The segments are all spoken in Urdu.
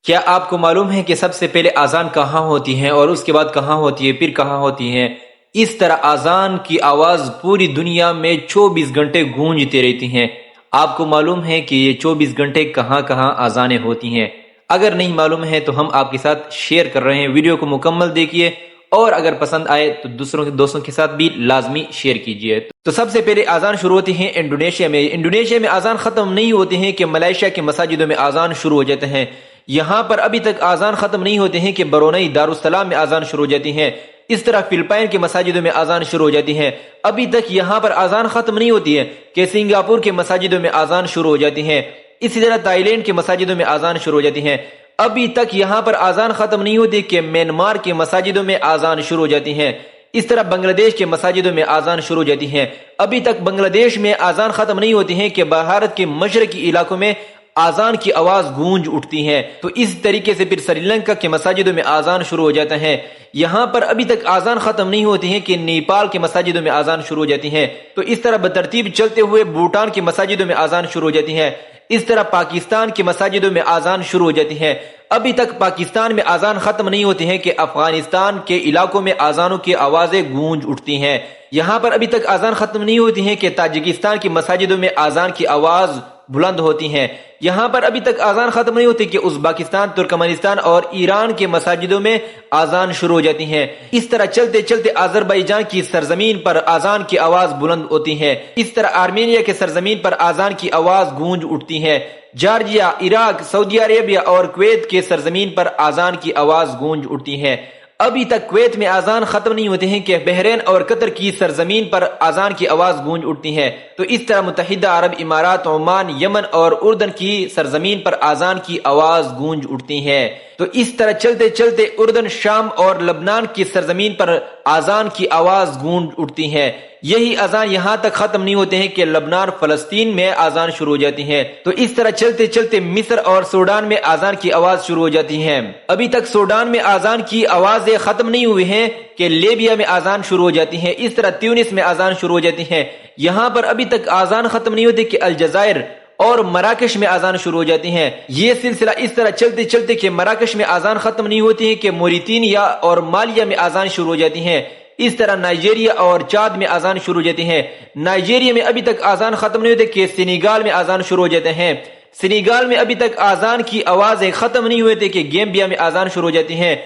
کیا آپ کو معلوم ہے کہ سب سے پہلے اذان کہاں ہوتی ہے اور اس کے بعد کہاں ہوتی ہے، پھر کہاں ہوتی ہے؟ اس طرح اذان کی آواز پوری دنیا میں 24 گھنٹے گونجتی رہتی ہیں۔ آپ کو معلوم ہے کہ یہ 24 گھنٹے کہاں کہاں اذانیں ہوتی ہیں؟ اگر نہیں معلوم ہے تو ہم آپ کے ساتھ شیئر کر رہے ہیں، ویڈیو کو مکمل دیکھیے اور اگر پسند آئے تو دوستوں کے ساتھ بھی لازمی شیئر کیجیے۔ تو سب سے پہلے اذان شروع ہوتی ہے انڈونیشیا میں۔ انڈونیشیا میں اذان ختم نہیں ہوتی ہے کہ ملائیشیا کے مساجدوں میں اذان شروع ہو جاتے ہیں۔ یہاں پر ابھی تک اذان ختم نہیں ہوتے ہیں کہ برونئی دارالسلام میں اذان شروع ہو جاتی ہے۔ اس طرح فلپائن کے مساجدوں میں اذان شروع ہو جاتی ہے۔ ابھی تک یہاں پر اذان ختم نہیں ہوتی ہے کہ سنگاپور کے مساجدوں میں اذان شروع ہو جاتی ہے۔ اسی طرح تائی لینڈ کے مساجدوں میں اذان شروع ہو جاتی ہے۔ ابھی تک یہاں پر اذان ختم نہیں ہوتی کہ میانمار کے مساجدوں میں اذان شروع ہو جاتی ہے۔ اس طرح بنگلہ دیش کے مساجدوں میں اذان شروع ہو جاتی ہے۔ ابھی تک بنگلہ دیش میں اذان ختم نہیں ہوتی ہے کہ بھارت کے مشرقی علاقوں میں اذان کی آواز گونج اٹھتی ہے۔ تو اس طریقے سے پھر سری لنکا کے مساجدوں میں اذان شروع ہو جاتا ہے۔ یہاں پر ابھی تک اذان ختم نہیں ہوتی ہے کہ نیپال کے مساجدوں میں اذان شروع ہو جاتی ہے۔ تو اس طرح بترتیب چلتے ہوئے بھوٹان کے مساجدوں میں اذان شروع ہو جاتی ہے۔ اس طرح پاکستان کے مساجدوں میں اذان شروع ہو جاتی ہے۔ ابھی تک پاکستان میں اذان ختم نہیں ہوتی ہے کہ افغانستان کے علاقوں میں اذانوں کی آوازیں گونج اٹھتی ہیں۔ یہاں پر ابھی تک اذان ختم نہیں ہوتی ہے کہ تاجکستان کی مساجدوں میں اذان کی آواز بلند ہوتی ہیں۔ یہاں پر ابھی تک اذان ختم نہیں ہوتی کہ ازبکستان، ترکمانستان اور ایران کے مساجدوں میں اذان شروع ہو جاتی ہیں۔ اس طرح چلتے چلتے آذربائیجان کی سرزمین پر اذان کی آواز بلند ہوتی ہے۔ اس طرح آرمینیا کے سرزمین پر اذان کی آواز گونج اٹھتی ہے۔ جارجیا، عراق، سعودی عربیہ اور کویت کے سرزمین پر اذان کی آواز گونج اٹھتی ہے۔ ابھی تک کویت میں اذان ختم نہیں ہوتے ہیں کہ بحرین اور قطر کی سرزمین پر اذان کی آواز گونج اٹھتی ہے۔ تو اس طرح متحدہ عرب امارات، عمان، یمن اور اردن کی سرزمین پر اذان کی آواز گونج اٹھتی ہے۔ تو اس طرح چلتے چلتے اردن، شام اور لبنان کی سرزمین پر اذان کی آواز گونج اٹھتی ہے۔ یہی اذان یہاں تک ختم نہیں ہوتے ہیں کہ لبنان، فلسطین میں اذان شروع ہو جاتی ہے۔ تو اس طرح چلتے چلتے مصر اور سوڈان میں اذان کی آواز شروع ہو جاتی ہے۔ ابھی تک سوڈان میں اذان کی آوازیں ختم نہیں ہوئی ہیں کہ لیبیا میں اذان شروع ہو جاتی ہے۔ اس طرح تیونس میں اذان شروع ہو جاتی ہے۔ یہاں پر ابھی تک اذان ختم نہیں ہوتی کہ الجزائر اور مراکش میں اذان شروع ہو جاتی ہیں۔ یہ سلسلہ اس طرح چلتے چلتے کہ مراکش میں اذان ختم نہیں ہوتی ہے کہ موریتانیا اور مالیہ میں اذان شروع ہو جاتی ہیں۔ اس طرح نائجیریا اور چاد میں اذان شروع ہو جاتی ہیں۔ نائجیریا میں ابھی تک اذان ختم نہیں ہوتی کہ سینیگال میں اذان شروع ہو جاتے ہیں۔ سینیگال میں ابھی تک اذان کی آوازیں ختم نہیں ہوئی تھی کہ گیمبیا میں اذان شروع ہو جاتی ہیں۔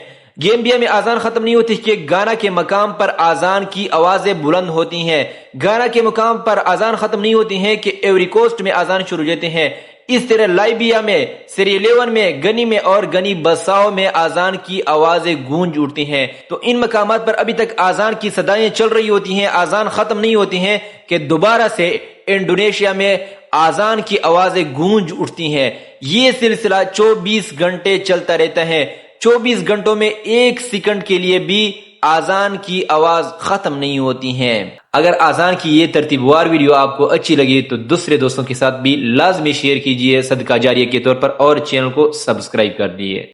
گیمبیا میں اذان ختم نہیں ہوتی کہ گانا کے مقام پر اذان کی آوازیں بلند ہوتی ہیں۔ گانا کے مقام پر اذان ختم نہیں ہوتی ہیں کہ ایوری کوسٹ میں اذان شروع ہو جاتے ہیں۔ اس طرح لائبیا میں، سری لیون میں، گنی میں اور گنی بساؤ میں اذان کی آوازیں گونج اٹھتی ہیں۔ تو ان مقامات پر ابھی تک اذان کی صدائیں چل رہی ہوتی ہیں، اذان ختم نہیں ہوتی ہیں کہ دوبارہ سے انڈونیشیا میں اذان کی آوازیں گونج اٹھتی ہیں۔ یہ سلسلہ 24 گھنٹے چلتا رہتا ہے۔ 24 گھنٹوں میں ایک سیکنڈ کے لیے بھی اذان کی آواز ختم نہیں ہوتی ہیں۔ اگر اذان کی یہ ترتیب وار ویڈیو آپ کو اچھی لگی تو دوسرے دوستوں کے ساتھ بھی لازمی شیئر کیجئے صدقہ جاریہ کے طور پر، اور چینل کو سبسکرائب کر دیئے۔